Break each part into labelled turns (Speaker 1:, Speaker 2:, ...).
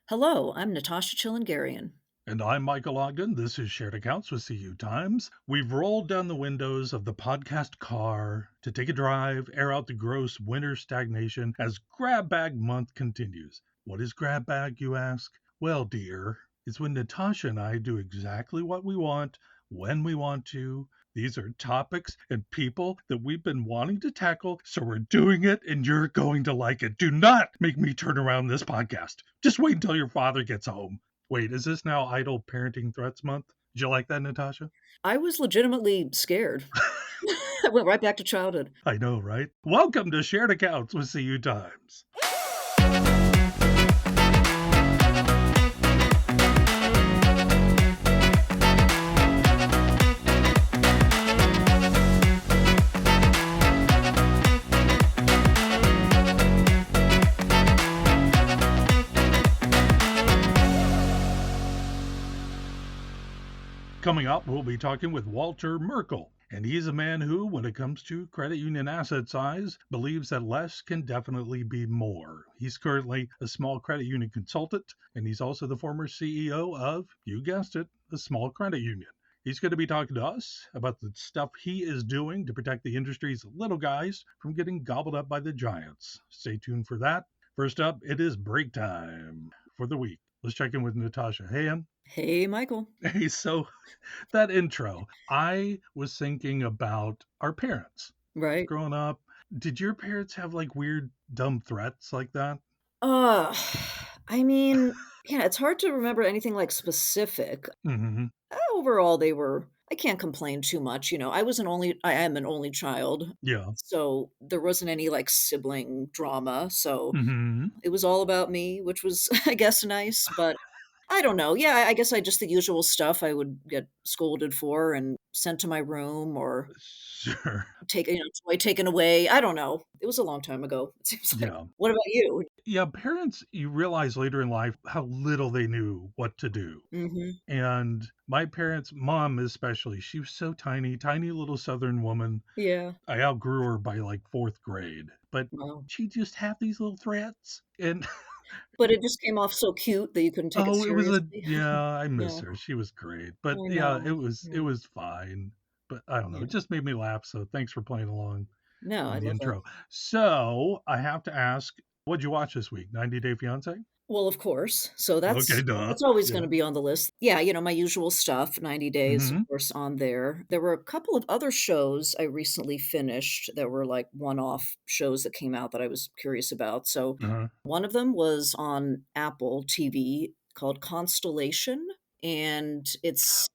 Speaker 1: Hello, I'm Natasha Chilingarian.
Speaker 2: And I'm Michael Ogden. This is Shared Accounts with CU Times. We've rolled down the windows of the podcast car to take a drive, air out the gross winter stagnation as Grab Bag Month continues. What is Grab Bag, you ask? Well, dear, it's when Natasha and I do exactly what we want, when we want to. These are topics and people that we've been wanting to tackle, so we're doing it and you're going to like it. Do not make me turn around this podcast. Just wait until your father gets home. Wait, is this now Idle Parenting Threats Month? Did you like that, Natasha?
Speaker 1: I was legitimately scared. I went right back to childhood.
Speaker 2: I know, right? Welcome to Shared Accounts with CU Times. Coming up, we'll be talking with Walter Merkle. And he's a man who, when it comes to credit union asset size, believes that less can definitely be more. He's currently a small credit union consultant, and he's also the former CEO of, you guessed it, a small credit union. He's going to be talking to us about the stuff he is doing to protect the industry's little guys from getting gobbled up by the giants. Stay tuned for that. First up, it is break time for the week. Let's check in with Natasha. Hey, Ann.
Speaker 1: Hey, Michael.
Speaker 2: Hey, so that intro, I was thinking about our parents
Speaker 1: Right.
Speaker 2: growing up. Did your parents have like weird, dumb threats like that?
Speaker 1: Uh, I mean, yeah, it's hard to remember anything like specific.
Speaker 2: Hmm.
Speaker 1: Overall, I can't complain too much. I am an only child.
Speaker 2: Yeah.
Speaker 1: So there wasn't any like sibling drama. So
Speaker 2: Hmm.
Speaker 1: it was all about me, which was, I guess, nice. But I don't know. Yeah, I guess I just the usual stuff I would get scolded for and sent to my room or
Speaker 2: Sure.
Speaker 1: toy taken away. I don't know. It was a long time ago, it seems like.
Speaker 2: Yeah.
Speaker 1: What about you?
Speaker 2: Yeah. Parents, you realize later in life how little they knew what to do.
Speaker 1: Mhm.
Speaker 2: And my parents, mom especially, she was so tiny, tiny little Southern woman.
Speaker 1: Yeah.
Speaker 2: I outgrew her by like fourth grade, but
Speaker 1: Wow.
Speaker 2: she just had these little threats. And
Speaker 1: But it just came off so cute that you couldn't take it
Speaker 2: oh, it was a
Speaker 1: seriously.
Speaker 2: yeah, I miss
Speaker 1: Yeah.
Speaker 2: her. She was great. But
Speaker 1: I
Speaker 2: yeah,
Speaker 1: know.
Speaker 2: it
Speaker 1: Yeah.
Speaker 2: was fine. But I don't know.
Speaker 1: Yeah.
Speaker 2: It just made me laugh. So thanks for playing along
Speaker 1: No,
Speaker 2: on
Speaker 1: I
Speaker 2: the
Speaker 1: love that.
Speaker 2: intro. So I have to ask, what'd you watch this week? 90 Day Fiance?
Speaker 1: Well, of course. So
Speaker 2: Okay, duh.
Speaker 1: that's always
Speaker 2: Yeah.
Speaker 1: gonna be on the list. Yeah, my usual stuff, 90 Days, of
Speaker 2: Hmm.
Speaker 1: course, on there. There were a couple of other shows I recently finished that were, like, one-off shows that came out that I was curious about. So,
Speaker 2: Uh-huh.
Speaker 1: one of them was on Apple TV called Constellation, and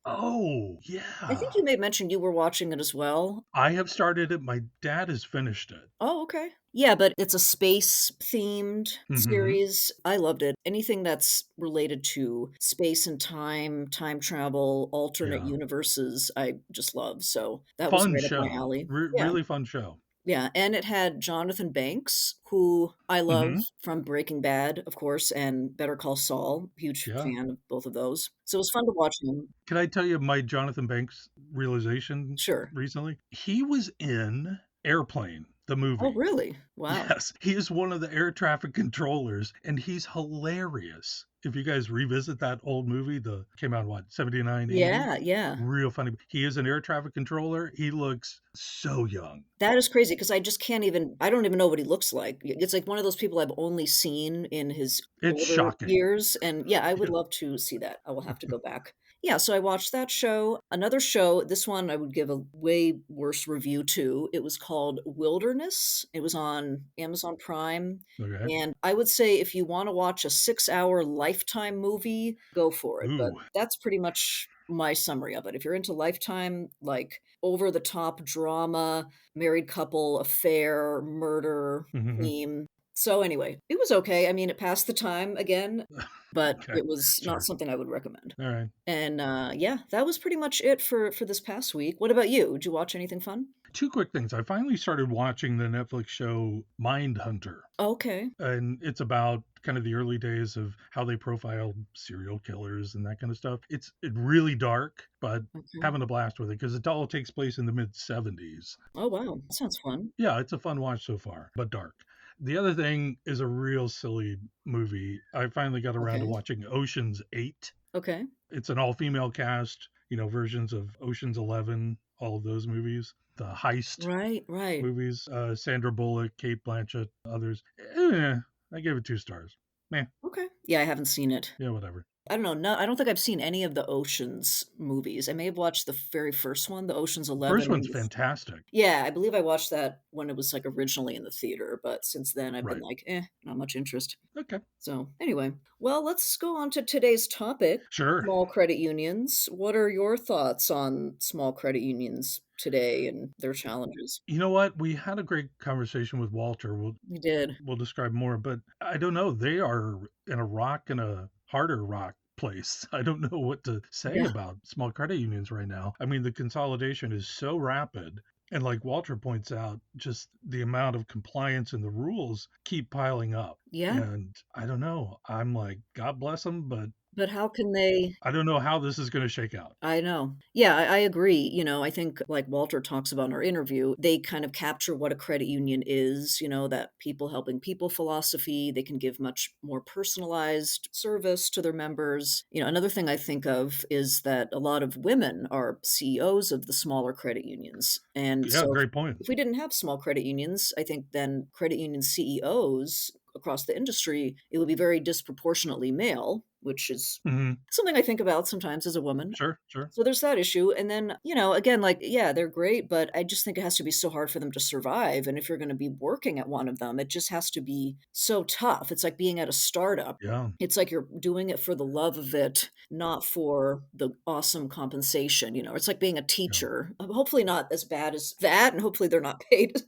Speaker 2: Oh,
Speaker 1: I think
Speaker 2: yeah.
Speaker 1: you may have mentioned you were watching it as well.
Speaker 2: I have started it. My dad has finished it.
Speaker 1: Oh, okay. Yeah, but it's a space-themed
Speaker 2: Hmm.
Speaker 1: series. I loved it. Anything that's related to space and time travel, alternate
Speaker 2: Yeah.
Speaker 1: universes, I just love. So that was
Speaker 2: Fun
Speaker 1: right up my
Speaker 2: show.
Speaker 1: alley. Yeah,
Speaker 2: Really fun show.
Speaker 1: yeah. And it had Jonathan Banks, who I love
Speaker 2: Hmm.
Speaker 1: from Breaking Bad, of course, and Better Call Saul. Huge
Speaker 2: Yeah.
Speaker 1: fan of both of those. So it was fun to watch him.
Speaker 2: Can I tell you my Jonathan Banks realization
Speaker 1: Sure.
Speaker 2: recently? He was in Airplane, the
Speaker 1: Oh,
Speaker 2: movie.
Speaker 1: really? Wow.
Speaker 2: Yes, he is one of the air traffic controllers, and he's hilarious. If you guys revisit that old movie, the came out what, 79, 80,
Speaker 1: Yeah, yeah.
Speaker 2: real funny. He is an air traffic controller. He looks so young.
Speaker 1: That is crazy because I don't even know what he looks like. It's like one of those people I've only seen in his
Speaker 2: It's
Speaker 1: older
Speaker 2: shocking.
Speaker 1: years, and yeah, I would
Speaker 2: Yeah.
Speaker 1: love to see that. I will have to go back. Yeah, so I watched that show. Another show, this one I would give a way worse review to. It was called Wilderness. It was on Amazon Prime,
Speaker 2: Okay.
Speaker 1: and I would say if you wanna watch a 6-hour Lifetime movie, go for it, but
Speaker 2: Ooh.
Speaker 1: that's pretty much my summary of it. If you're into Lifetime, like, over the top drama, married couple, affair, murder
Speaker 2: Hmm.
Speaker 1: theme. So anyway, it was okay. I mean, it passed the time again, but
Speaker 2: Okay.
Speaker 1: it was not
Speaker 2: Sure.
Speaker 1: something I would recommend.
Speaker 2: All right.
Speaker 1: And, yeah, that was pretty much it for this past week. What about you? Did you watch anything fun?
Speaker 2: Two quick things. I finally started watching the Netflix show Mindhunter.
Speaker 1: Okay.
Speaker 2: And it's about kind of the early days of how they profiled serial killers and that kind of stuff. It's really dark, but
Speaker 1: Okay.
Speaker 2: having a blast with it because it all takes place in the mid 70s.
Speaker 1: Oh, wow. That sounds fun.
Speaker 2: Yeah, it's a fun watch so far, but dark. The other thing is a real silly movie. I finally got around to
Speaker 1: Okay.
Speaker 2: watching Ocean's 8.
Speaker 1: Okay.
Speaker 2: It's an all-female cast, versions of Ocean's 11, all of those movies, the heist
Speaker 1: Right, right.
Speaker 2: movies, Sandra Bullock, Kate Blanchett, others. I gave it 2 stars. Meh,
Speaker 1: Okay. Yeah, I haven't seen it.
Speaker 2: yeah, whatever.
Speaker 1: I don't know, no, I don't think I've seen any of the Oceans movies. I may have watched the very first one, the Ocean's
Speaker 2: First
Speaker 1: 11
Speaker 2: one's
Speaker 1: in the
Speaker 2: fantastic.
Speaker 1: yeah, I believe I watched that when it was, like, originally in the theater, but since then, I've been
Speaker 2: Right.
Speaker 1: like, "Eh, not much interest."
Speaker 2: Okay.
Speaker 1: So, anyway, well, let's go on to today's topic,
Speaker 2: Sure.
Speaker 1: small credit unions. What are your thoughts on small credit unions today and their challenges?
Speaker 2: You know what? We had a great conversation with Walter.
Speaker 1: We did.
Speaker 2: We'll describe more, but I don't know. They are in a rock and a harder rock place. I don't know what to say
Speaker 1: Yeah.
Speaker 2: about small credit unions right now. I mean, the consolidation is so rapid. And like Walter points out, just the amount of compliance and the rules keep piling up.
Speaker 1: Yeah.
Speaker 2: And I don't know. I'm like, God bless them, but
Speaker 1: But how can they
Speaker 2: I don't know how this is going to shake out.
Speaker 1: I know. Yeah, I agree. I think like Walter talks about in our interview, they kind of capture what a credit union is, that people helping people philosophy. They can give much more personalized service to their members. Another thing I think of is that a lot of women are CEOs of the smaller credit unions. And
Speaker 2: Yeah,
Speaker 1: so
Speaker 2: great point.
Speaker 1: if we didn't have small credit unions, I think then credit union CEOs across the industry, it would be very disproportionately male, which is
Speaker 2: Hmm.
Speaker 1: something I think about sometimes as a woman.
Speaker 2: Sure, sure.
Speaker 1: So there's that issue, and then, again, like, yeah, they're great, but I just think it has to be so hard for them to survive, and if you're gonna be working at one of them, it just has to be so tough. It's like being at a startup.
Speaker 2: Yeah,
Speaker 1: It's like you're doing it for the love of it, not for the awesome compensation, It's like being a
Speaker 2: yeah.
Speaker 1: teacher. Hopefully not as bad as that, and hopefully they're not paid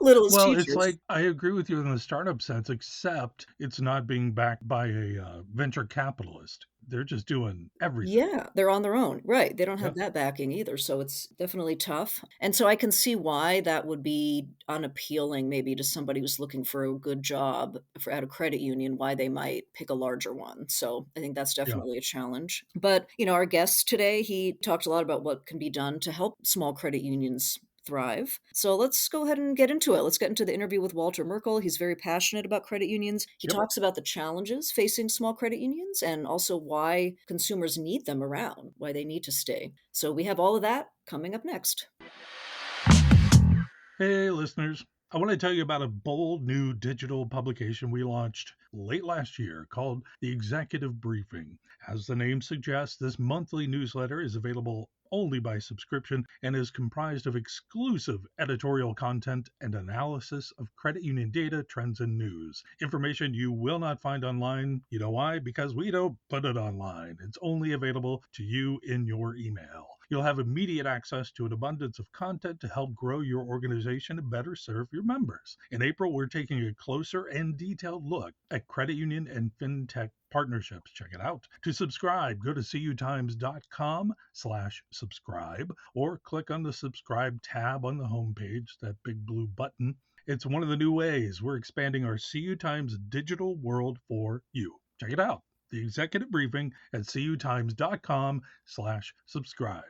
Speaker 1: little as
Speaker 2: Well, it's
Speaker 1: teachers.
Speaker 2: like I agree with you in the startup sense, except it's not being backed by a venture capitalist. They're just doing everything.
Speaker 1: Yeah, they're on their own, right, they don't
Speaker 2: Yeah,
Speaker 1: have that backing either, so it's definitely tough, and so I can see why that would be unappealing maybe to somebody who's looking for a good job for at a credit union, why they might pick a larger one, so I think that's
Speaker 2: yeah.
Speaker 1: definitely a challenge, but, our guest today, he talked a lot about what can be done to help small credit unions thrive. So let's go ahead and get into it. Let's get into the interview with Walter Merkle. He's very passionate about credit unions. He
Speaker 2: Yep.
Speaker 1: talks about the challenges facing small credit unions and also why consumers need them around, why they need to stay. So we have all of that coming up next.
Speaker 2: Hey, listeners. I want to tell you about a bold new digital publication we launched late last year called The Executive Briefing. As the name suggests, this monthly newsletter is available only by subscription and is comprised of exclusive editorial content and analysis of credit union data, trends, and news. Information you will not find online. You know why? Because we don't put it online. It's only available to you in your email. You'll have immediate access to an abundance of content to help grow your organization and better serve your members. In April, we're taking a closer and detailed look at credit union and fintech partnerships. Check it out. To subscribe, go to cutimes.com/subscribe or click on the subscribe tab on the homepage, that big blue button. It's one of the new ways we're expanding our CU Times digital world for you. Check it out. The executive briefing at cutimes.com/subscribe.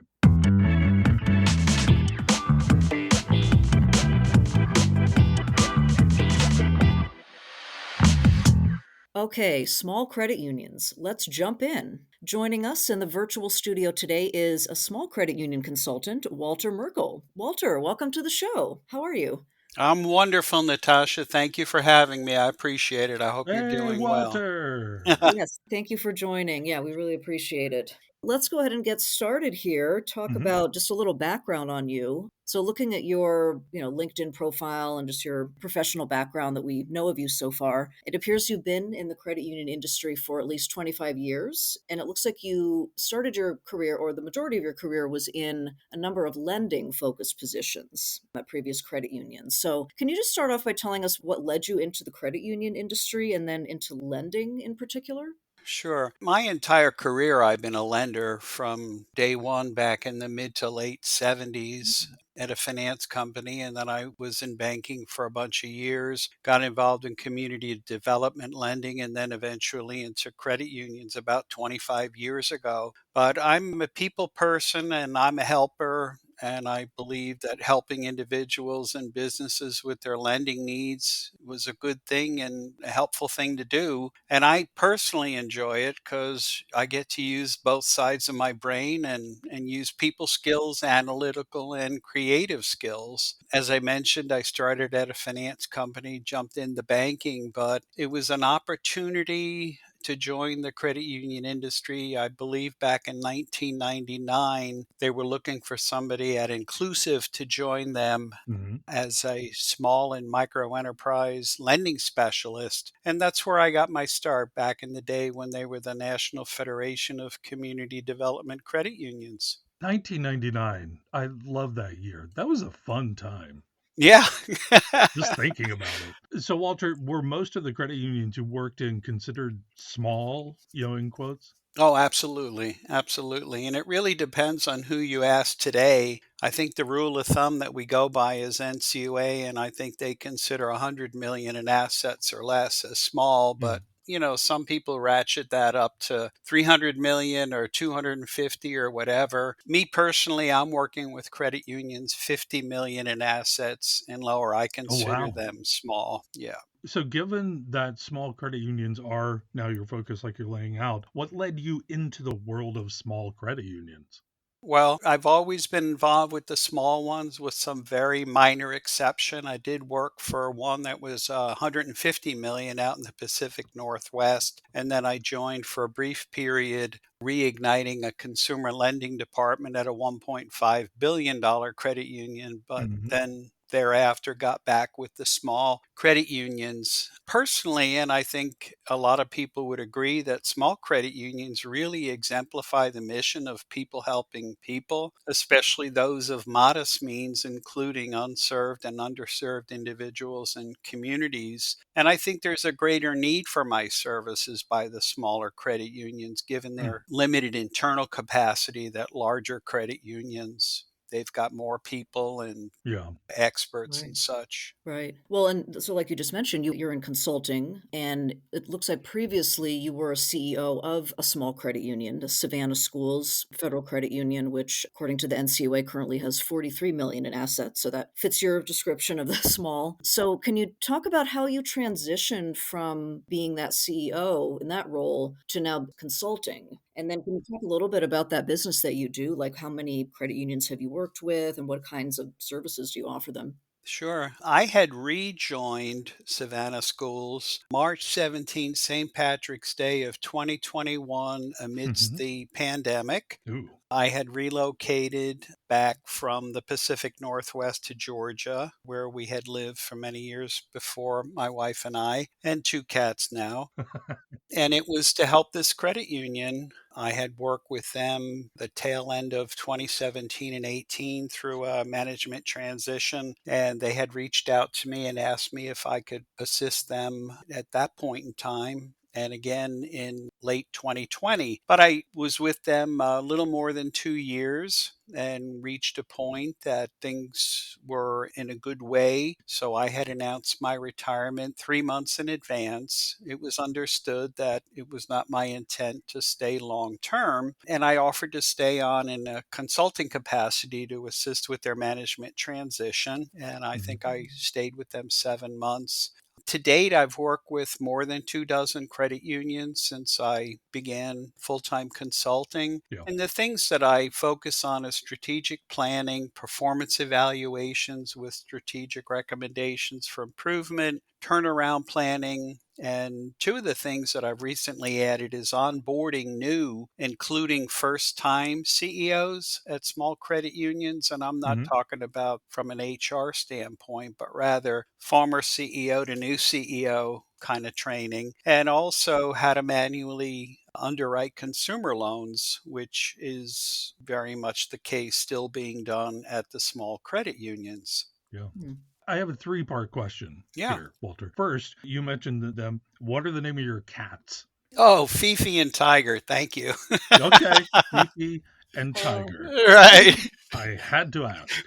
Speaker 1: Okay, small credit unions. Let's jump in. Joining us in the virtual studio today is a small credit union consultant, Walter Merkle. Walter, welcome to the show. How are you?
Speaker 3: I'm wonderful, Natasha. Thank you for having me. I appreciate it. I hope you're
Speaker 2: Hey,
Speaker 3: doing well.
Speaker 2: Walter.
Speaker 1: Yes, thank you for joining. Yeah, we really appreciate it. Let's go ahead and get started here. Talk
Speaker 2: Hmm.
Speaker 1: about just a little background on you. So looking at your, LinkedIn profile and just your professional background that we know of you so far, it appears you've been in the credit union industry for at least 25 years. And it looks like you started your career, or the majority of your career was in a number of lending focused positions at previous credit unions. So can you just start off by telling us what led you into the credit union industry and then into lending in particular?
Speaker 3: Sure. My entire career, I've been a lender from day one back in the mid to late 70s at a finance company. And then I was in banking for a bunch of years, got involved in community development lending, and then eventually into credit unions about 25 years ago. But I'm a people person and I'm a helper. And I believe that helping individuals and businesses with their lending needs was a good thing and a helpful thing to do. And I personally enjoy it because I get to use both sides of my brain and use people skills, analytical and creative skills. As I mentioned, I started at a finance company, jumped into banking, but it was an opportunity to join the credit union industry. I believe back in 1999, they were looking for somebody at Inclusive to join them
Speaker 2: Hmm.
Speaker 3: as a small and micro enterprise lending specialist. And that's where I got my start back in the day when they were the National Federation of Community Development Credit Unions.
Speaker 2: 1999. I love that year. That was a fun time.
Speaker 3: Yeah.
Speaker 2: Just thinking about it. So, Walter, were most of the credit unions you worked in considered small, in quotes?
Speaker 3: Oh, absolutely. Absolutely. And it really depends on who you ask today. I think the rule of thumb that we go by is NCUA, and I think they consider 100 million in assets or less as small,
Speaker 2: Mm.
Speaker 3: but some people ratchet that up to 300 million or 250 or whatever. Me personally, I'm working with credit unions 50 million in assets and lower. I
Speaker 2: Oh,
Speaker 3: consider
Speaker 2: wow.
Speaker 3: them small. Yeah.
Speaker 2: So, given that small credit unions are now your focus, like you're laying out, what led you into the world of small credit unions?
Speaker 3: Well, I've always been involved with the small ones with some very minor exception. I did work for one that was 150 million out in the Pacific Northwest, and then I joined for a brief period reigniting a consumer lending department at a $1.5 billion credit union, but
Speaker 2: Hmm.
Speaker 3: then thereafter got back with the small credit unions personally. And I think a lot of people would agree that small credit unions really exemplify the mission of people helping people, especially those of modest means, including unserved and underserved individuals and communities. And I think there's a greater need for my services by the smaller credit unions given
Speaker 2: Mm.
Speaker 3: their limited internal capacity that larger credit unions, they've got more people and
Speaker 2: Yeah.
Speaker 3: experts
Speaker 1: Right.
Speaker 3: and such.
Speaker 1: Right. Well, and so like you just mentioned, you're in consulting, and it looks like previously you were a CEO of a small credit union, the Savannah Schools Federal Credit Union, which according to the NCUA currently has 43 million in assets. So that fits your description of the small. So can you talk about how you transitioned from being that CEO in that role to now consulting? And then can you talk a little bit about that business that you do? Like how many credit unions have you worked with and what kinds of services do you offer them?
Speaker 3: Sure. I had rejoined Savannah Schools March 17th, St. Patrick's Day of 2021, amidst
Speaker 2: Hmm.
Speaker 3: the pandemic.
Speaker 2: Ooh.
Speaker 3: I had relocated back from the Pacific Northwest to Georgia, where we had lived for many years before, my wife and I, and two cats now. And it was to help this credit union. I had worked with them the tail end of 2017 and 18 through a management transition. And they had reached out to me and asked me if I could assist them at that point in time. And again in late 2020. But I was with them a little more than 2 years and reached a point that things were in a good way. So I had announced my retirement 3 months in advance. It was understood that it was not my intent to stay long term. And I offered to stay on in a consulting capacity to assist with their management transition. And I
Speaker 2: Hmm.
Speaker 3: think I stayed with them 7 months. To date, I've worked with more than 2 dozen credit unions since I began full time consulting.
Speaker 2: Yeah.
Speaker 3: And the things that I focus on is strategic planning, performance evaluations with strategic recommendations for improvement, turnaround planning. And two of the things that I've recently added is onboarding new, including first time CEOs at small credit unions. And I'm not
Speaker 2: Hmm.
Speaker 3: talking about from an HR standpoint, but rather former CEO to new CEO kind of training, and also how to manually underwrite consumer loans, which is very much the case still being done at the small credit unions.
Speaker 2: Yeah.
Speaker 1: Hmm.
Speaker 2: I have a three-part question
Speaker 3: Yeah.
Speaker 2: here, Walter. First, you mentioned them. What are the name of your cats?
Speaker 3: Oh, Fifi and Tiger. Thank you.
Speaker 2: Okay, Fifi and
Speaker 1: Oh,
Speaker 2: Tiger.
Speaker 3: Right.
Speaker 2: I had to ask.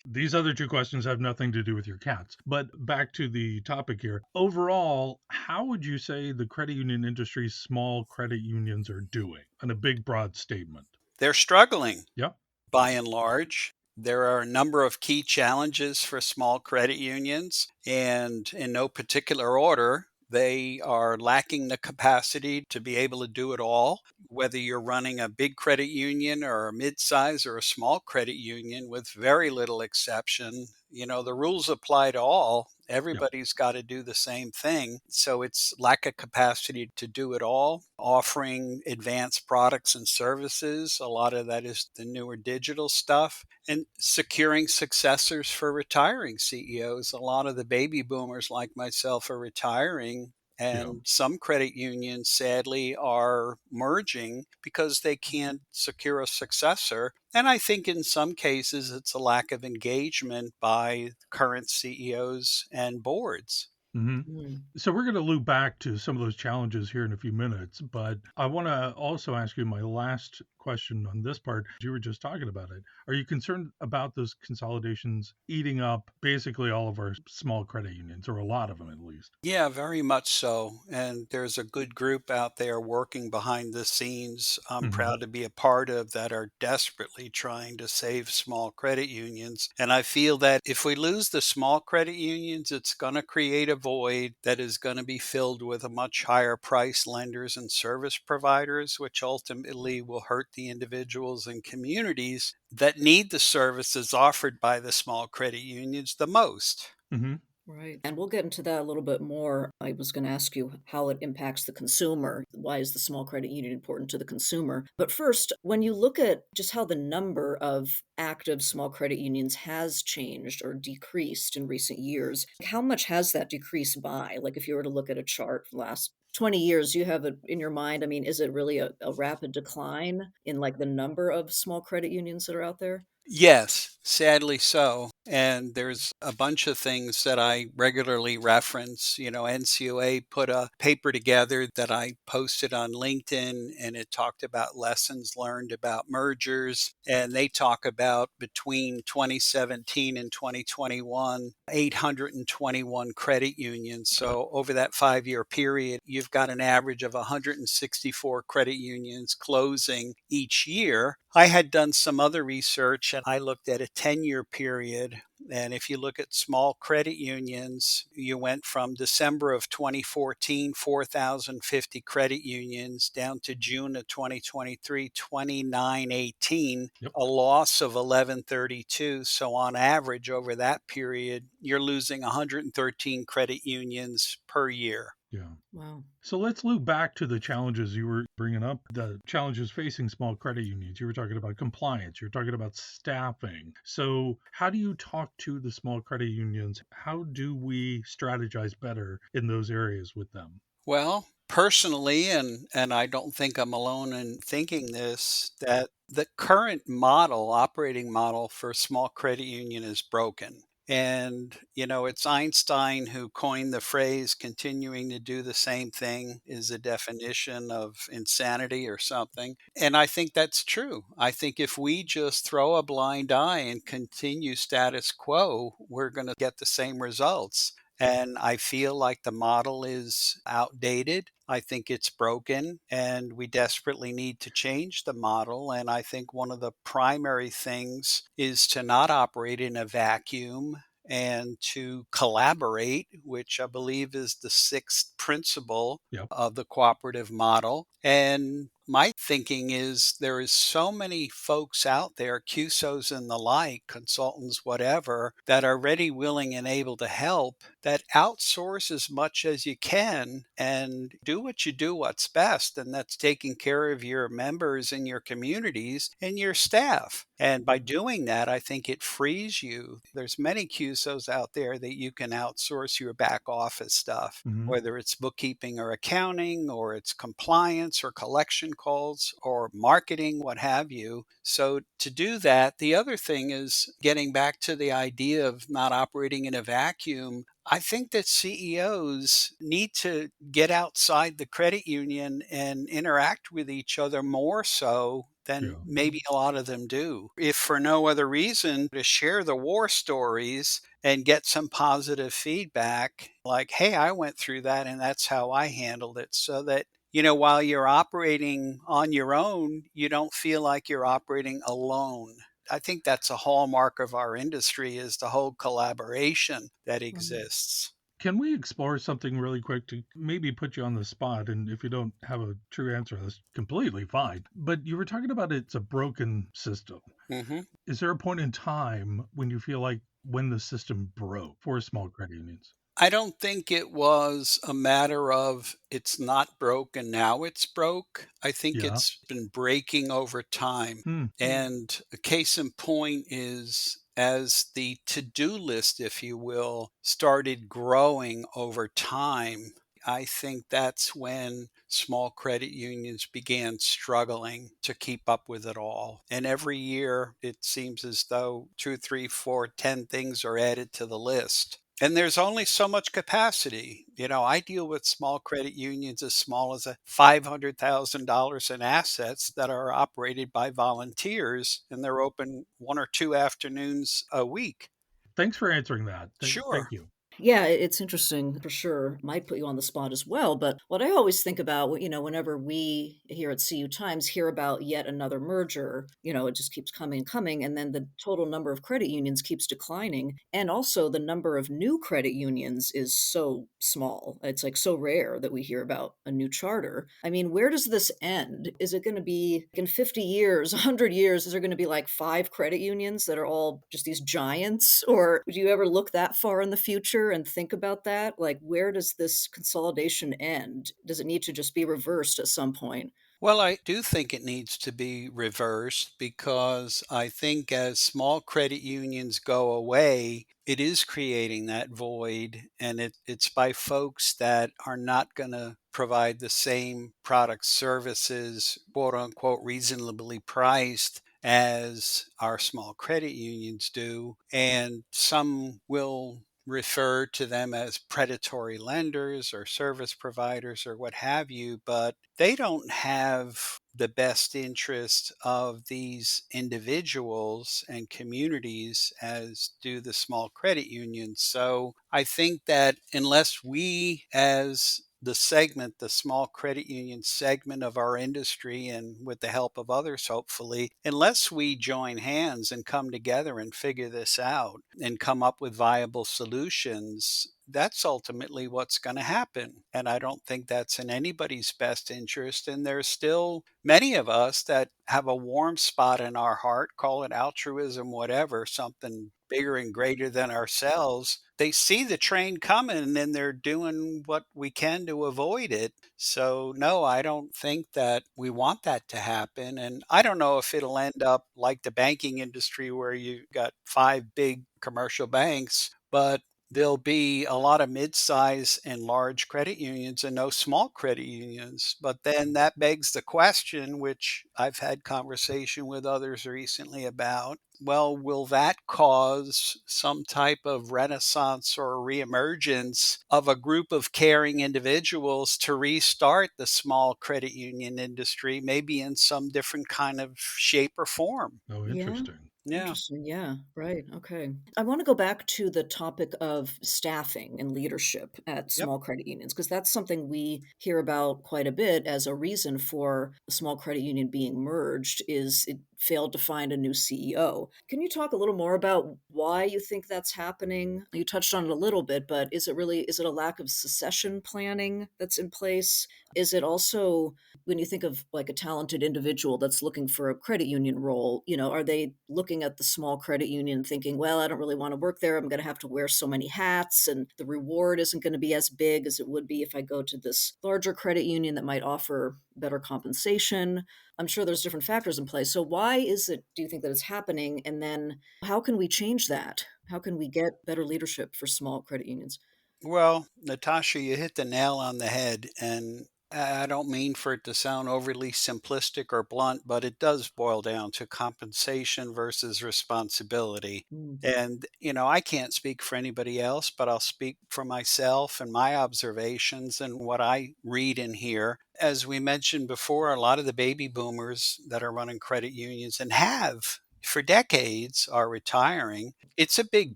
Speaker 2: These other two questions have nothing to do with your cats. But back to the topic here. Overall, how would you say the credit union industry's small credit unions are doing? In a big, broad statement.
Speaker 3: They're struggling.
Speaker 2: Yeah.
Speaker 3: by and large. There are a number of key challenges for small credit unions, and in no particular order, they are lacking the capacity to be able to do it all. Whether you're running a big credit union or a mid-size or a small credit union, with very little exception, the rules apply to all.
Speaker 2: Yeah.
Speaker 3: Everybody's got to do the same thing. So it's lack of capacity to do it all, offering advanced products and services. A lot of that is the newer digital stuff, and securing successors for retiring CEOs. A lot of the baby boomers like myself are retiring,
Speaker 2: Yeah.
Speaker 3: and some credit unions, sadly, are merging because they can't secure a successor. And I think in some cases, it's a lack of engagement by current CEOs and boards.
Speaker 2: hmm
Speaker 1: Mm.
Speaker 2: So we're going to loop back to some of those challenges here in a few minutes, but I want to also ask you my last question on this part. You were just talking about it. Are you concerned about those consolidations eating up basically all of our small credit unions, or a lot of them at least?
Speaker 3: Yeah, very much so. And there's a good group out there working behind the scenes I'm
Speaker 2: hmm
Speaker 3: proud to be a part of that are desperately trying to save small credit unions. And I feel that if we lose the small credit unions, it's going to create a void that is going to be filled with a much higher price lenders and service providers, which ultimately will hurt the individuals and communities that need the services offered by the small credit unions the most.
Speaker 2: hmm
Speaker 1: Right. And we'll get into that a little bit more. I was going to ask you how it impacts the consumer. Why is the small credit union important to the consumer? But first, when you look at just how the number of active small credit unions has changed or decreased in recent years, how much has that decreased by? Like if you were to look at a chart for the last 20 years, you have it in your mind. I mean, is it really a rapid decline in like the number of small credit unions that are out there?
Speaker 3: Yes, sadly so. And there's a bunch of things that I regularly reference. NCOA put a paper together that I posted on LinkedIn, and it talked about lessons learned about mergers. And they talk about between 2017 and 2021, 821 credit unions. So over that 5-year period, you've got an average of 164 credit unions closing each year. I had done some other research and I looked at a 10-year period. And if you look at small credit unions, you went from December of 2014, 4,050 credit unions, down to June of 2023, 2,918,
Speaker 2: Yep.
Speaker 3: a loss of 1132. So on average over that period, you're losing 113 credit unions per year.
Speaker 2: Yeah.
Speaker 1: Wow.
Speaker 2: So let's loop back to the challenges you were bringing up, the challenges facing small credit unions. You were talking about compliance, you're talking about staffing. So, how do you talk to the small credit unions? How do we strategize better in those areas with them?
Speaker 3: Well, personally, and I don't think I'm alone in thinking this, that the current model, operating model for small credit union is broken. And, it's Einstein who coined the phrase continuing to do the same thing is a definition of insanity or something. And I think that's true. I think if we just throw a blind eye and continue status quo, we're going to get the same results. And I feel like the model is outdated. I think it's broken and we desperately need to change the model. And I think one of the primary things is to not operate in a vacuum and to collaborate, which I believe is the sixth principle
Speaker 2: Yep.
Speaker 3: of the cooperative model. And my thinking is there is so many folks out there, CUSOs and the like, consultants, whatever, that are ready, willing, and able to help, that outsource as much as you can and do what you do what's best. And that's taking care of your members and your communities and your staff. And by doing that, I think it frees you. There's many CUSOs out there that you can outsource your back office stuff,
Speaker 2: hmm
Speaker 3: whether it's bookkeeping or accounting, or it's compliance or collection calls or marketing, what have you. So, to do that, the other thing is getting back to the idea of not operating in a vacuum. I think that CEOs need to get outside the credit union and interact with each other more so than
Speaker 2: Yeah.
Speaker 3: maybe a lot of them do. If for no other reason, to share the war stories and get some positive feedback like, hey, I went through that and that's how I handled it. So that, while you're operating on your own, you don't feel like you're operating alone. I think that's a hallmark of our industry is the whole collaboration that
Speaker 1: Mm.
Speaker 3: exists.
Speaker 2: Can we explore something really quick to maybe put you on the spot? And if you don't have a true answer, that's completely fine. But you were talking about it's a broken system.
Speaker 3: Hmm.
Speaker 2: Is there a point in time when you feel like when the system broke for small credit unions?
Speaker 3: I don't think it was a matter of it's not broke and now it's broke. I think
Speaker 2: Yeah.
Speaker 3: it's been breaking over time.
Speaker 2: Hmm.
Speaker 1: Mm.
Speaker 3: And a case in point is as the to do list, if you will, started growing over time. I think that's when small credit unions began struggling to keep up with it all. And every year it seems as though two, three, four, 10 things are added to the list. And there's only so much capacity. I deal with small credit unions as small as a $500,000 in assets that are operated by volunteers, and they're open 1 or 2 afternoons a week.
Speaker 2: Thanks for answering that.
Speaker 3: Sure.
Speaker 2: Thank you.
Speaker 1: Yeah, it's interesting for sure. Might put you on the spot as well. But what I always think about, whenever we here at CU Times hear about yet another merger, it just keeps coming and coming. And then the total number of credit unions keeps declining. And also the number of new credit unions is so small. It's like so rare that we hear about a new charter. I mean, where does this end? Is it going to be in 50 years, 100 years? Is there going to be like five credit unions that are all just these giants? Or would you ever look that far in the future and think about that? Like, where does this consolidation end? Does it need to just be reversed at some point?
Speaker 3: Well, I do think it needs to be reversed because I think as small credit unions go away, it is creating that void. And it's by folks that are not going to provide the same product services, quote unquote, reasonably priced as our small credit unions do. And some will refer to them as predatory lenders or service providers or what have you, but they don't have the best interest of these individuals and communities as do the small credit unions. So I think that unless we, as the small credit union segment of our industry, and with the help of others, hopefully, unless we join hands and come together and figure this out and come up with viable solutions, that's ultimately what's going to happen. And I don't think that's in anybody's best interest. And there's still many of us that have a warm spot in our heart, call it altruism, whatever, something bigger and greater than ourselves. They see the train coming and then they're doing what we can to avoid it. So, no, I don't think that we want that to happen. And I don't know if it'll end up like the banking industry where you got five big commercial banks, but there'll be a lot of mid-size and large credit unions and no small credit unions. But then that begs the question, which I've had conversation with others recently about, well, will that cause some type of renaissance or reemergence of a group of caring individuals to restart the small credit union industry, maybe in some different kind of shape or form?
Speaker 2: Oh,
Speaker 1: Yeah.
Speaker 2: interesting.
Speaker 3: Yeah.
Speaker 1: Interesting. Yeah. Right. Okay. I want to go back to the topic of staffing and leadership at
Speaker 3: Yep.
Speaker 1: small credit unions, because that's something we hear about quite a bit as a reason for a small credit union being merged is it failed to find a new CEO. Can you talk a little more about why you think that's happening? You touched on it a little bit, but is it a lack of succession planning that's in place? Is it also when you think of like a talented individual that's looking for a credit union role, are they looking at the small credit union and thinking, well, I don't really want to work there. I'm going to have to wear so many hats, and the reward isn't going to be as big as it would be if I go to this larger credit union that might offer better compensation. I'm sure there's different factors in play. So, why is it, do you think, that it's happening? And then, how can we change that? How can we get better leadership for small credit unions?
Speaker 3: Well, Natasha, you hit the nail on the head. And I don't mean for it to sound overly simplistic or blunt, but it does boil down to compensation versus responsibility.
Speaker 1: Mm.
Speaker 3: And, I can't speak for anybody else, but I'll speak for myself and my observations and what I read and hear. As we mentioned before, a lot of the baby boomers that are running credit unions and have for decades are retiring. It's a big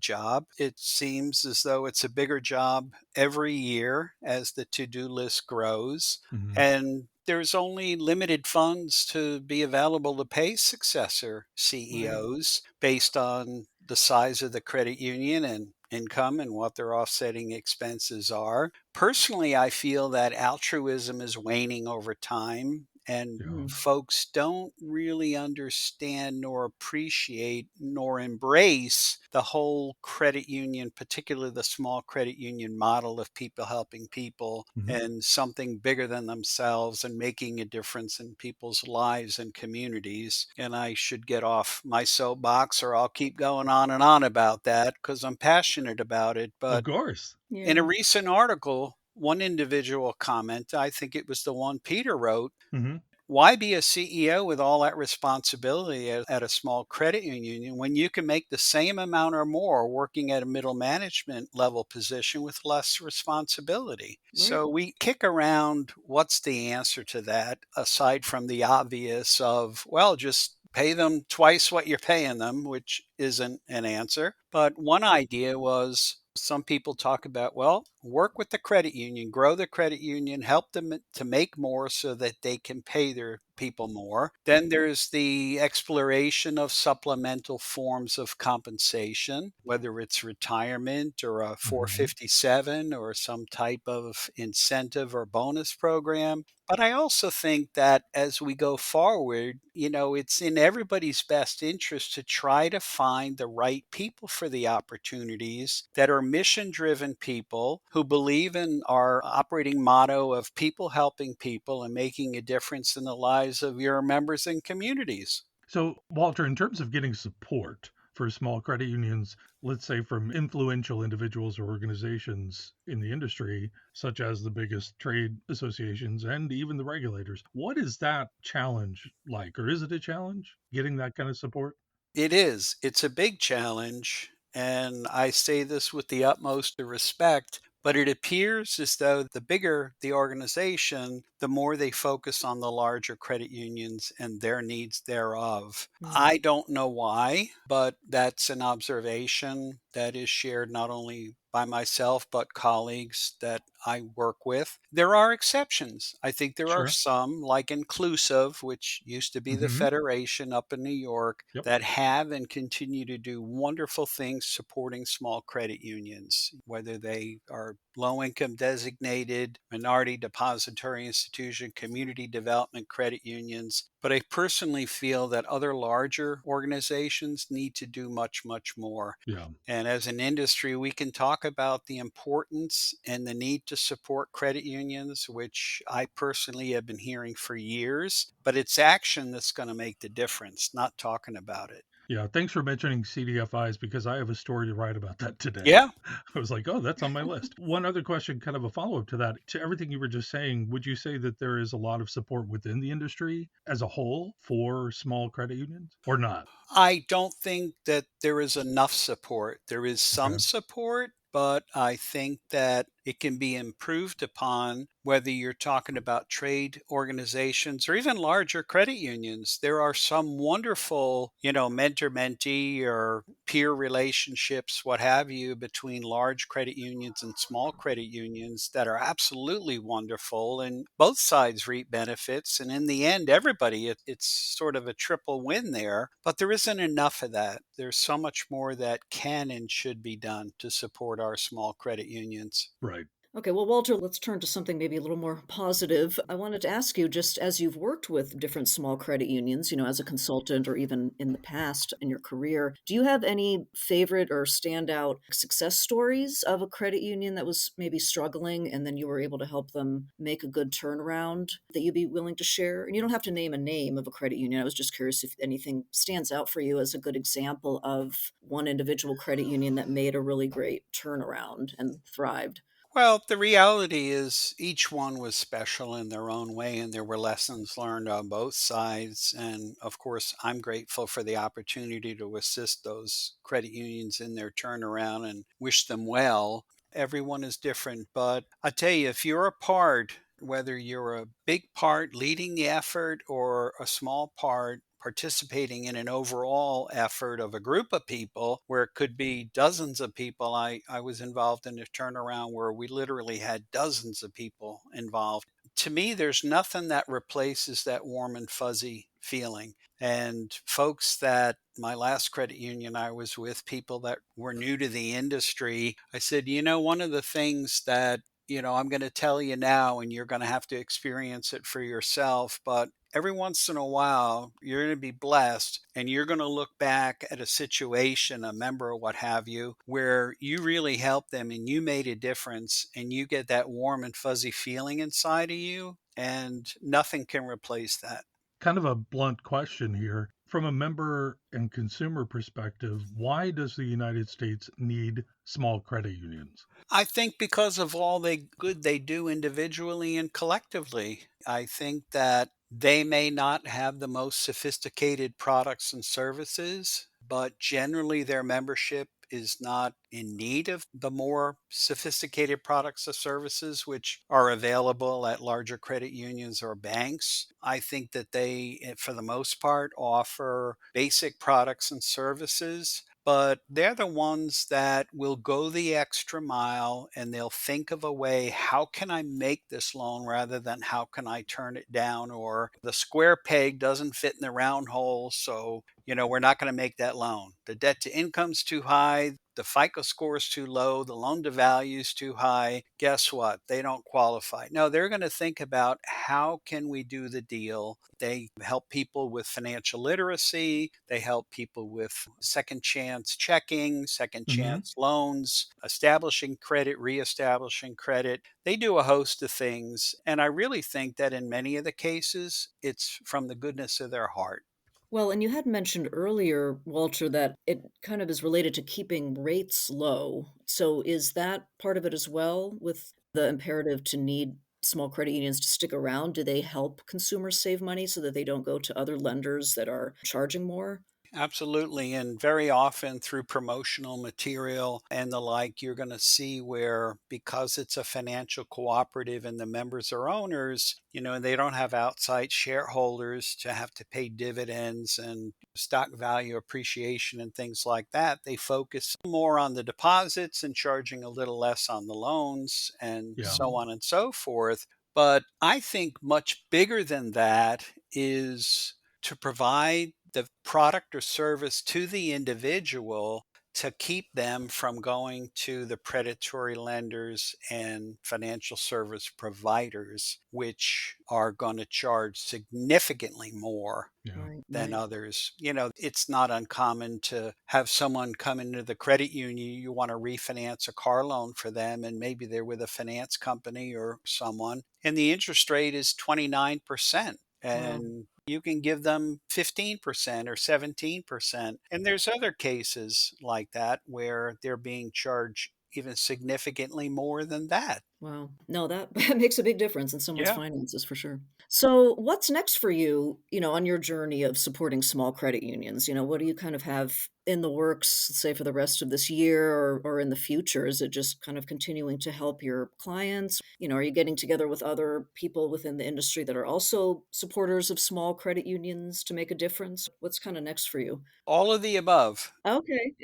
Speaker 3: job. It seems as though it's a bigger job every year as the to do list grows.
Speaker 2: Hmm.
Speaker 3: And there's only limited funds to be available to pay successor
Speaker 1: Right.
Speaker 3: CEOs based on the size of the credit union and income and what their offsetting expenses are. Personally, I feel that altruism is waning over time, and
Speaker 2: Yeah.
Speaker 1: Mm.
Speaker 3: folks don't really understand nor appreciate nor embrace the whole credit union, particularly the small credit union model of people helping people
Speaker 2: Mhm.
Speaker 3: and something bigger than themselves and making a difference in people's lives and communities. And I should get off my soapbox or I'll keep going on about that because I'm passionate about it.
Speaker 2: Of
Speaker 3: But
Speaker 2: course.
Speaker 3: in a
Speaker 1: Yeah.
Speaker 3: recent article, one individual comment, I think it was the one Peter wrote,
Speaker 2: Mhm.
Speaker 3: why be a CEO with all that responsibility at a small credit union when you can make the same amount or more working at a middle management level position with less responsibility?
Speaker 1: Right.
Speaker 3: So we kick around what's the answer to that aside from the obvious of, well, just pay them twice what you're paying them, which isn't an answer. But one idea was some people talk about, well, work with the credit union, grow the credit union, help them to make more so that they can pay their people more. Then there's the exploration of supplemental forms of compensation, whether it's retirement or a
Speaker 2: Mhm.
Speaker 3: 457 or some type of incentive or bonus program. But I also think that as we go forward, it's in everybody's best interest to try to find the right people for the opportunities that are mission driven people who believe in our operating motto of people helping people and making a difference in the lives of your members and communities.
Speaker 2: So, Walter, in terms of getting support for small credit unions, let's say from influential individuals or organizations in the industry, such as the biggest trade associations and even the regulators, what is that challenge like? Or is it a challenge getting that kind of support?
Speaker 3: It is. It's a big challenge. And I say this with the utmost of respect, but it appears as though the bigger the organization, the more they focus on the larger credit unions and their needs thereof.
Speaker 1: Mm.
Speaker 3: I don't know why, but that's an observation that is shared not only by myself, but colleagues that I work with. There are exceptions. I think there are
Speaker 2: Sure.
Speaker 3: some, like Inclusive, which used to be the
Speaker 2: Hmm.
Speaker 3: Federation up in New York,
Speaker 2: Yep.
Speaker 3: that have and continue to do wonderful things supporting small credit unions, whether they are low income designated, minority depository institution, community development credit unions. But I personally feel that other larger organizations need to do much, much more.
Speaker 2: Yeah.
Speaker 3: And as an industry, we can talk about the importance and the need to support credit unions, which I personally have been hearing for years. But it's action that's going to make the difference, not talking about it.
Speaker 2: Yeah. Thanks for mentioning CDFIs because I have a story to write about that today.
Speaker 3: Yeah,
Speaker 2: I was like, oh, that's on my list. One other question, kind of a follow up to that. To everything you were just saying, would you say that there is a lot of support within the industry as a whole for small credit unions or not?
Speaker 3: I don't think that there is enough support. There is some
Speaker 2: Okay.
Speaker 3: support, but I think that it can be improved upon whether you're talking about trade organizations or even larger credit unions. There are some wonderful, mentor mentee or peer relationships, what have you, between large credit unions and small credit unions that are absolutely wonderful. And both sides reap benefits. And in the end, everybody, it's sort of a triple win there. But there isn't enough of that. There's so much more that can and should be done to support our small credit unions.
Speaker 2: Right.
Speaker 1: Okay, well, Walter, let's turn to something maybe a little more positive. I wanted to ask you, just as you've worked with different small credit unions, as a consultant or even in the past in your career, do you have any favorite or standout success stories of a credit union that was maybe struggling and then you were able to help them make a good turnaround that you'd be willing to share? And you don't have to name a name of a credit union. I was just curious if anything stands out for you as a good example of one individual credit union that made a really great turnaround and thrived.
Speaker 3: Well, the reality is each one was special in their own way, and there were lessons learned on both sides. And of course, I'm grateful for the opportunity to assist those credit unions in their turnaround and wish them well. Everyone is different, but I tell you, if you're a part, whether you're a big part leading the effort or a small part, participating in an overall effort of a group of people where it could be dozens of people. I was involved in a turnaround where we literally had dozens of people involved. To me, there's nothing that replaces that warm and fuzzy feeling. And folks that my last credit union I was with, people that were new to the industry, I said, one of the things that, I'm going to tell you now, and you're going to have to experience it for yourself, but every once in a while, you're going to be blessed and you're going to look back at a situation, a member or what have you, where you really helped them and you made a difference and you get that warm and fuzzy feeling inside of you. And nothing can replace that.
Speaker 2: Kind of a blunt question here. From a member and consumer perspective, why does the United States need small credit unions?
Speaker 3: I think because of all the good they do individually and collectively, I think that they may not have the most sophisticated products and services, but generally their membership is not in need of the more sophisticated products or services which are available at larger credit unions or banks. I think that they, for the most part, offer basic products and services, but they're the ones that will go the extra mile and they'll think of a way, how can I make this loan rather than how can I turn it down? Or the square peg doesn't fit in the round hole. So, we're not going to make that loan. The debt to income's too high. The FICO score is too low. The loan to value is too high. Guess what? They don't qualify. No, they're going to think about how can we do the deal. They help people with financial literacy. They help people with second chance checking, second
Speaker 2: Hmm.
Speaker 3: chance loans, establishing credit, reestablishing credit. They do a host of things. And I really think that in many of the cases, it's from the goodness of their heart.
Speaker 1: Well, and you had mentioned earlier, Walter, that it kind of is related to keeping rates low. So is that part of it as well with the imperative to need small credit unions to stick around? Do they help consumers save money so that they don't go to other lenders that are charging more?
Speaker 3: Absolutely. And very often through promotional material and the like, you're going to see where because it's a financial cooperative and the members are owners, and they don't have outside shareholders to have to pay dividends and stock value appreciation and things like that. They focus more on the deposits and charging a little less on the loans and
Speaker 2: Yeah.
Speaker 3: so on and so forth. But I think much bigger than that is to provide the product or service to the individual to keep them from going to the predatory lenders and financial service providers, which are going to charge significantly more
Speaker 2: Yeah.
Speaker 1: Right,
Speaker 3: than
Speaker 1: right.
Speaker 3: others. It's not uncommon to have someone come into the credit union. You want to refinance a car loan for them, and maybe they're with a finance company or someone, and the interest rate is 29%.
Speaker 1: Wow.
Speaker 3: And you can give them 15% or 17%. And there's other cases like that where they're being charged even significantly more than that.
Speaker 1: Wow. No, that that makes a big difference in someone's
Speaker 3: Yeah.
Speaker 1: finances for sure. So, what's next for you, on your journey of supporting small credit unions? What do you kind of have in the works, say for the rest of this year or in the future? Is it just kind of continuing to help your clients? Are you getting together with other people within the industry that are also supporters of small credit unions to make a difference? What's kind of next for you?
Speaker 3: All of the above.
Speaker 1: Okay.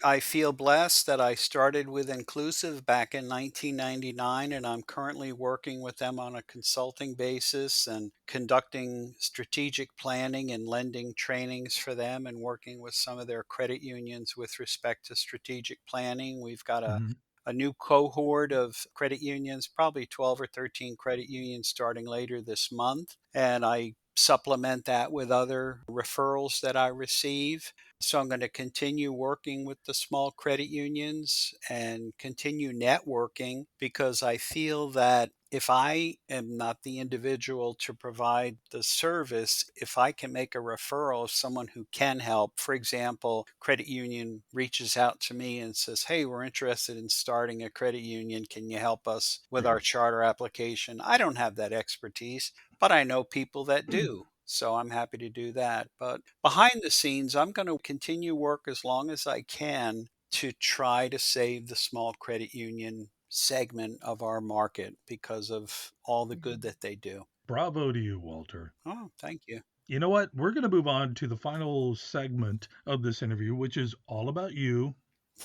Speaker 3: I feel blessed that I started with Inclusive back in 1999, and I'm currently working with them on a consulting basis and conducting strategic planning and lending trainings for them and working with some of their credit unions with respect to strategic planning. We've got
Speaker 2: Hmm.
Speaker 3: a new cohort of credit unions, probably 12 or 13 credit unions starting later this month. And I supplement that with other referrals that I receive. So I'm going to continue working with the small credit unions and continue networking because I feel that if I am not the individual to provide the service, if I can make a referral of someone who can help, for example, credit union reaches out to me and says, "Hey, we're interested in starting a credit union. Can you help us with
Speaker 2: Yeah.
Speaker 3: our charter application?" I don't have that expertise, but I know people that do. So I'm happy to do that. But behind the scenes, I'm going to continue work as long as I can to try to save the small credit union segment of our market because of all the good that they do.
Speaker 2: Bravo to you, Walter.
Speaker 3: Oh, thank you.
Speaker 2: You know what? We're going to move on to the final segment of this interview, which is all about you,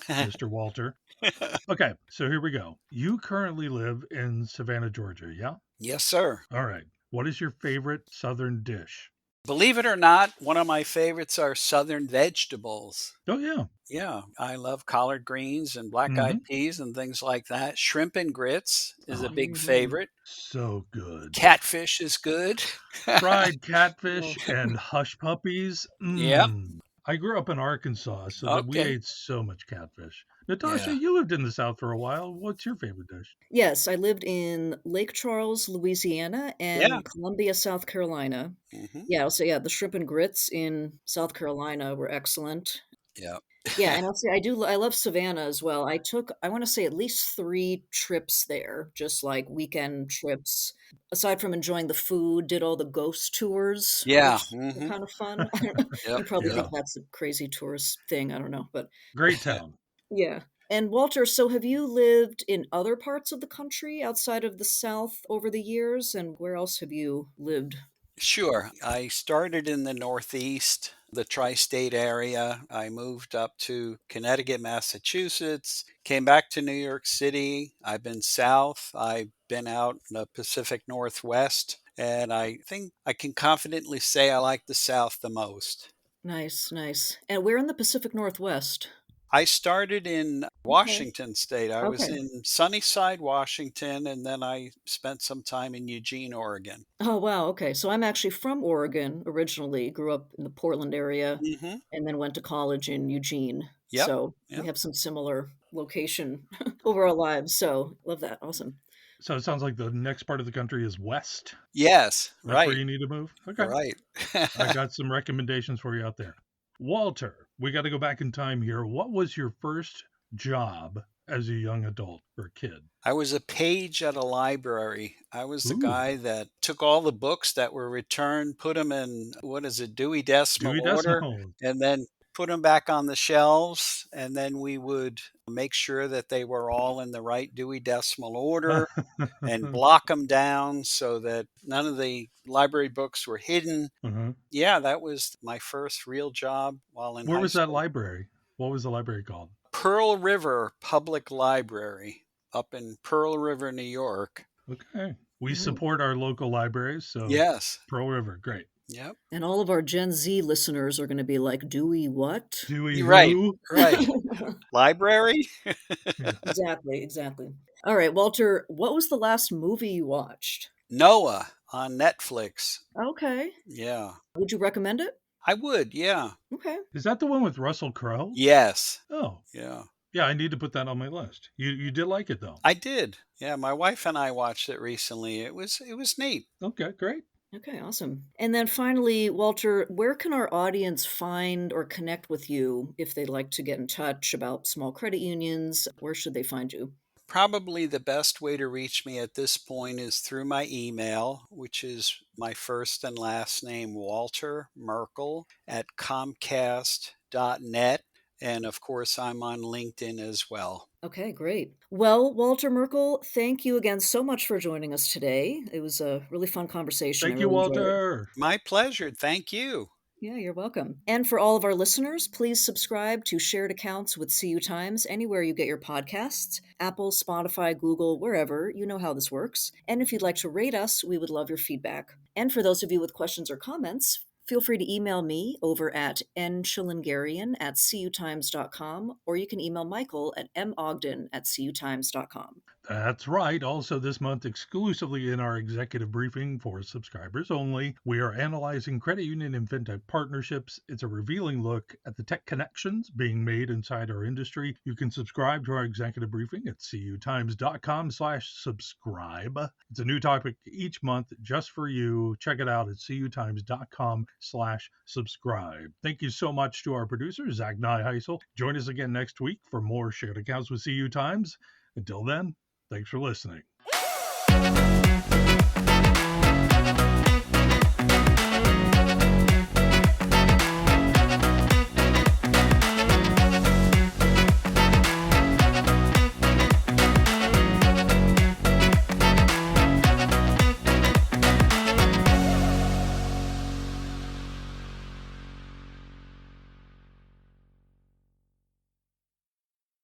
Speaker 2: Mr. Walter. Okay, so here we go. You currently live in Savannah, Georgia, yeah?
Speaker 3: Yes, sir.
Speaker 2: All right. What is your favorite Southern dish?
Speaker 3: Believe it or not, one of my favorites are Southern vegetables.
Speaker 2: Oh, yeah.
Speaker 3: Yeah, I love collard greens and black eyed
Speaker 2: Hmm.
Speaker 3: peas and things like that. Shrimp and grits is a
Speaker 2: Oh,
Speaker 3: big
Speaker 1: Mhm.
Speaker 3: favorite.
Speaker 2: so good.
Speaker 3: Catfish is good.
Speaker 2: Fried
Speaker 1: Oh,
Speaker 2: catfish and hush puppies.
Speaker 3: Yep.
Speaker 2: I grew up in Arkansas, so that we
Speaker 3: Okay.
Speaker 2: ate so much catfish. Natasha,
Speaker 3: Yeah.
Speaker 2: you lived in the South for a while. What's your favorite dish?
Speaker 1: yes, I lived in Lake Charles, Louisiana,
Speaker 3: Yeah.
Speaker 1: and Columbia, South Carolina.
Speaker 3: Hmm.
Speaker 1: Yeah, so yeah, the shrimp and grits in South Carolina were excellent.
Speaker 3: Yeah.
Speaker 1: Yeah, and I'll say I love Savannah as well. I wanna say at least 3 trips there, just, like, weekend trips. Aside from enjoying the food, did all the ghost tours,
Speaker 3: Yeah.
Speaker 1: which were
Speaker 3: Hmm.
Speaker 1: kind of fun. I don't know.
Speaker 3: Yep.
Speaker 1: You probably
Speaker 3: Yep.
Speaker 1: think that's a crazy tourist thing, I don't know, but
Speaker 2: Great town.
Speaker 1: yeah. And Walter, so have you lived in other parts of the country outside of the South over the years, and where else have you lived?
Speaker 3: Sure. I started in the Northeast, the tri state area. I moved up to Connecticut, Massachusetts, came back to New York City. I've been south. I've been out in the Pacific Northwest. And I think I can confidently say I like the South the most.
Speaker 1: Nice, nice. And where in the Pacific Northwest?
Speaker 3: I started in
Speaker 1: Okay.
Speaker 3: Washington State. I was
Speaker 1: Okay.
Speaker 3: in Sunnyside, Washington, and then I spent some time in Eugene, Oregon.
Speaker 1: Oh, wow, okay. So I'm actually from Oregon originally, grew up in the Portland area,
Speaker 3: Hmm.
Speaker 1: and then went to college in Eugene.
Speaker 3: Yep.
Speaker 1: So we
Speaker 3: Yep.
Speaker 1: have some similar location over our lives. So love that. Awesome.
Speaker 2: So it sounds like the next part of the country is west.
Speaker 3: Yes.
Speaker 2: That's where
Speaker 3: Right.
Speaker 2: you need to move? Okay.
Speaker 3: Right.
Speaker 2: I got some recommendations for you out there. Walter, we got to go back in time here. What was your first job as a young adult or kid?
Speaker 3: I was a page at a library. I was the
Speaker 2: Ooh,
Speaker 3: guy that took all the books that were returned, put them in, what is it, Dewey Decimal
Speaker 2: Dewey
Speaker 3: Order,
Speaker 2: Decimal.
Speaker 3: and then put them back on the shelves. And then we would make sure that they were all in the right Dewey Decimal Order and block them down so that none of the library books were hidden.
Speaker 2: Uh-huh.
Speaker 3: Yeah, that was my first real job while in
Speaker 2: Where
Speaker 3: high
Speaker 2: was that
Speaker 3: school.
Speaker 2: library? What was the library called?
Speaker 3: Pearl River Public Library up in Pearl River, New York.
Speaker 2: Okay. We
Speaker 1: Mhm.
Speaker 2: support our local libraries, so
Speaker 3: Yes.
Speaker 2: Pearl River, great.
Speaker 3: Yep.
Speaker 1: And all of our Gen Z listeners are going to be like, "Do we what?"
Speaker 2: Dewey
Speaker 3: You're right.
Speaker 2: who?
Speaker 3: Right. Library?
Speaker 2: Yeah.
Speaker 1: Exactly, exactly. All right, Walter, what was the last movie you watched?
Speaker 3: Noah on Netflix.
Speaker 1: Okay.
Speaker 3: Yeah.
Speaker 1: Would you recommend it?
Speaker 3: I would. Yeah.
Speaker 1: Okay.
Speaker 2: Is that the one with Russell Crowe?
Speaker 3: Yes.
Speaker 2: Oh,
Speaker 3: Yeah.
Speaker 2: yeah, I need to put that on my list. You did like it though.
Speaker 3: I did. Yeah. My wife and I watched it recently. It was neat.
Speaker 2: Okay, great.
Speaker 1: Okay, awesome. And then finally, Walter, where can our audience find or connect with you if they'd like to get in touch about small credit unions? Where should they find you?
Speaker 3: Probably the best way to reach me at this point is through my email, which is my first and last name, Walter Merkle at Comcast.net. And of course, I'm on LinkedIn as well.
Speaker 1: Okay, great. Well, Walter Merkle, thank you again so much for joining us today. It was a really fun conversation. I
Speaker 2: Thank you,
Speaker 1: really enjoyed it.
Speaker 2: Walter.
Speaker 3: My pleasure. Thank you.
Speaker 1: Yeah, you're welcome. And for all of our listeners, please subscribe to Shared Accounts with CU Times anywhere you get your podcasts Apple, Spotify, Google, wherever. You know how this works. And if you'd like to rate us, we would love your feedback. And for those of you with questions or comments, feel free to email me over at nchillingarian@cutimes.com, or you can email Michael at mogden@cutimes.com.
Speaker 2: That's right. Also, this month, exclusively in our executive briefing for subscribers only, we are analyzing credit union and fintech partnerships. It's a revealing look at the tech connections being made inside our industry. You can subscribe to our executive briefing at cutimes.com/subscribe. It's a new topic each month just for you. Check it out at cutimes.com/subscribe. Thank you so much to our producer, Zach Nyheisel. Join us again next week for more Shared Accounts with CU Times. Until then, thanks for listening.